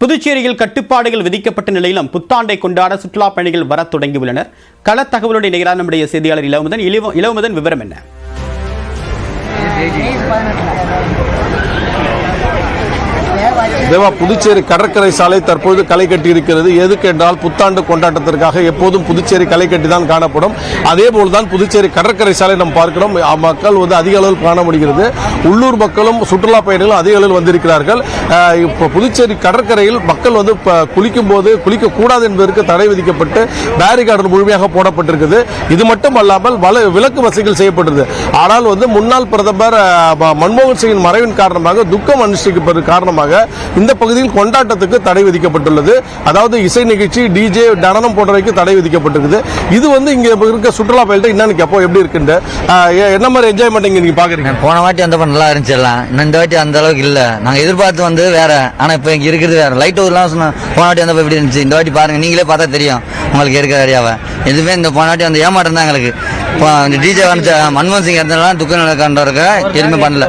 புதுச்சேரியில் கட்டுப்பாடுகள் விதிக்கப்பட்ட நிலையிலும் புத்தாண்டை கொண்டாட சுற்றுலா பயணிகள் வர தொடங்கியுள்ளனர். கள தகவலுடைய நிகரான நம்முடைய செய்தியாளர் இளவுமதன் விவரம் என்ன? தேவா, புதுச்சேரி கடற்கரை சாலை தற்போது களை கட்டி இருக்கிறது. எதுக்கு என்றால் புத்தாண்டு கொண்டாட்டத்திற்காக எப்போதும் புதுச்சேரி களை கட்டி தான் காணப்படும். அதே போல்தான் புதுச்சேரி கடற்கரை சாலை நாம் பார்க்கிறோம். மக்கள் அதிக அளவில் காண முடிகிறது. உள்ளூர் மக்களும் சுற்றுலா பயணிகளும் அதிக அளவில் வந்திருக்கிறார்கள். இப்போ புதுச்சேரி கடற்கரையில் மக்கள் குளிக்கும் போது குளிக்கக்கூடாது என்பதற்கு தடை விதிக்கப்பட்டு பேரிகார்டு முழுமையாக போடப்பட்டிருக்குது. இது மட்டும் அல்லாமல் விலக்கு வசதிகள் செய்யப்பட்டது. ஆனால் முன்னாள் பிரதமர் மன்மோகன் சிங்கின் மறைவின் காரணமாக துக்கம் அனுஷ்டிக்கப்பட்ட காரணமாக இந்த பகுதியில் கொண்டாட்டத்துக்கு தடை விதிக்கப்பட்டுள்ளது. அதாவது இசை நிகழ்ச்சி, டிஜே, நடனம் போன்றவைக்கு தடை விதிக்கப்பட்டிருக்குது. இது இங்க இருக்க சுற்றுலா பயணிகள் என்னன்னு கேட்போம், எப்படி இருக்குன்னு, என்ன மாதிரி என்ஜாய்மெண்ட் நீங்க பாக்குறீங்க? போன வாட்டி நல்லா இருந்துச்சு எல்லாம். இந்த வாட்டி அந்த அளவுக்கு இல்ல. நாங்க எதிர்பார்த்து வேற, ஆனா இப்ப இங்க இருக்கிறது வேற. லைட் எல்லாம் சொன்னா போன வாட்டி எப்படி இருந்துச்சு, இந்த வாட்டி பாருங்க, நீங்களே பார்த்தா தெரியும் உங்களுக்கு இருக்கிற ஏரியாவை. எதுவுமே இந்த போன வாட்டி ஏமாற்றம் தான் எங்களுக்கு. டிஜே மன்மோகன் சிங் இருந்தாலும் துக்கம் நடக்கின்றவருக்கு எதுவுமே பண்ணல.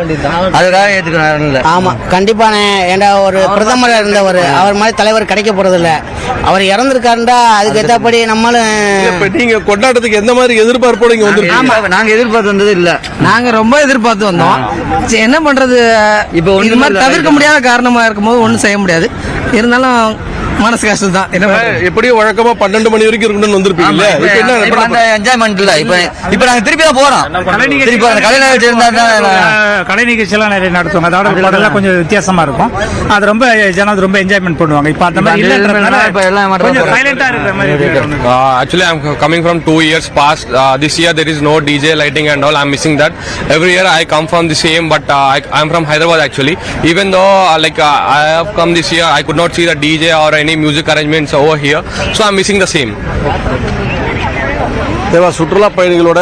அதுக்காக ஏற்றுக்கணும். ஆமா, கண்டிப்பா. ஏண்டா ஒரு பிரதமர் இருந்தவர், அவர் மாதிரி தலைவர் கிடைக்க போறது இல்ல. அவர் இறந்திருக்காருண்டா அதுக்கு ஏற்றபடி நம்மளும். நீங்க கொண்டாட்டத்துக்கு எந்த மாதிரி எதிர்பார்ப்போட இங்க வந்து? நாங்க எதிர்பார்த்து வந்தது இல்ல. நாங்க ரொம்ப எதிர்பார்த்து வந்தோம். என்ன பண்றது, இப்போ இந்த மாதிரி தவிர்க்க முடியாத காரணமா இருக்கும்போது ஒன்றும் செய்ய முடியாது. இருந்தாலும் மனசு கஷ்டம் தான். எப்படியும் வழக்கமா 12 மணி வரைக்கும் இருக்கணும்னு வந்திருப்பீங்க. என்ஜாய்மெண்ட் இல்ல. இப்ப நாங்க திருப்பி தான் போறோம். கலை நிகழ்ச்சி எல்லாம் நிறைய நடத்துவாங்க. அதோட கொஞ்சம் வித்தியாசமா இருக்கும். அது ரொம்ப ஜனம் ரொம்ப என்ஜாய்மெண்ட் பண்ணுவாங்க. இப்ப அந்த மாதிரி கொஞ்சம் சைலண்டா இருக்கிற மாதிரி. Actually, I'm coming from 2 years past. This year there is no DJ lighting and all. I'm missing that. Every year I come from the same, but I'm from Hyderabad actually. Even though I have come this year, I could not see the DJ or any music arrangements over here, so I'm missing the same. தேவா, சுற்றுலா பயணிகளோட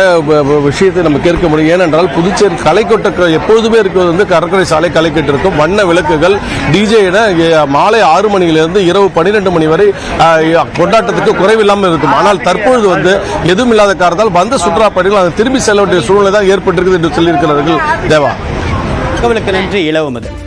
விஷயத்தை நம்ம கேட்க முடியும். ஏனென்றால் புதுச்சேரி களைக்கொட்ட எப்பொழுதுமே இருக்கிறது கடற்கரை சாலை களைக்கட்டு இருக்கும். வண்ண விளக்குகள், டிஜே மாலை 6 மணியிலிருந்து இரவு 12 மணி வரை கொண்டாட்டத்துக்கு குறைவில்லாமல் இருக்கும். ஆனால் தற்பொழுது எதுவும் இல்லாத காரணத்தால் வந்த சுற்றுலா பயணிகள் அதை திரும்பி செல்ல வேண்டிய சூழ்நிலை தான் ஏற்பட்டிருக்குது என்று சொல்லியிருக்கிறார்கள். தேவா, தகவலுக்கு நன்றி இளவுமதன்.